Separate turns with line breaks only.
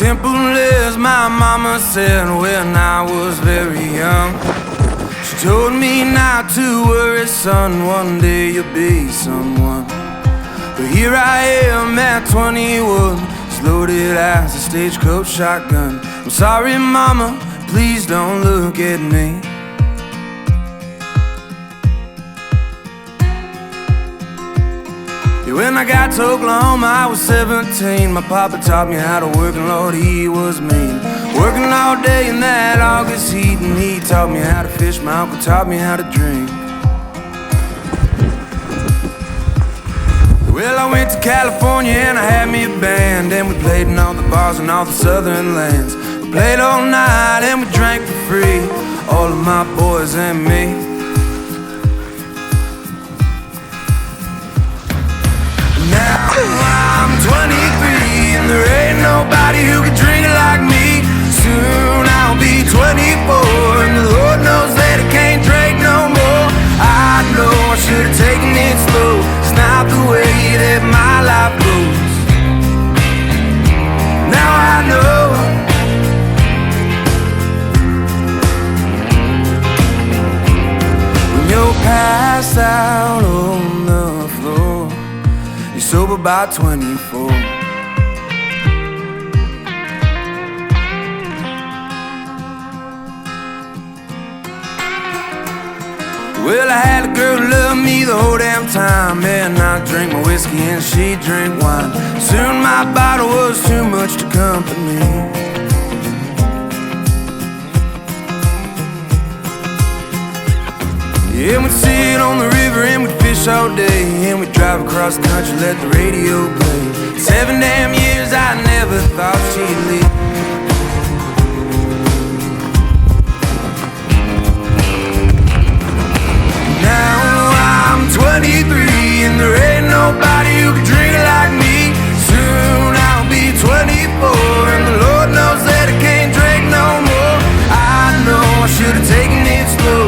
Simple as my mama said when I was very young. She told me not to worry, son, one day you'll be someone. But here I am at 21, as loaded as a stagecoach shotgun. I'm sorry, mama, please don't look at me. When I got to Oklahoma, I was 17. My papa taught me how to work, and Lord, he was mean. Working all day in that August heat, and he taught me how to fish. My uncle taught me how to drink. Well, I went to California and I had me a band, and we played in all the bars in all the southern lands. We played all night and we drank for free, all of my boys and me. Now I'm 23 and there ain't nobody who can drink it like me. Soon I'll be 24 and the Lord knows that I can't drink no more. I know I should have taken it slow. It's not the way that my life goes. Now I know. When you're passed out on the floor, you're sober by 24. Well, I had a girl who loved me the whole damn time, and I drank my whiskey and she drank wine. Soon my bottle was too much to company. Yeah, we'd sit on the river and we'd fish all day, and we'd drive across the country, let the radio play. 7 damn years I never thought she'd leave. Now I'm 23 and there ain't nobody who can drink it like me. Soon I'll be 24 and the Lord knows that I can't drink no more. I know I should have taken it slow.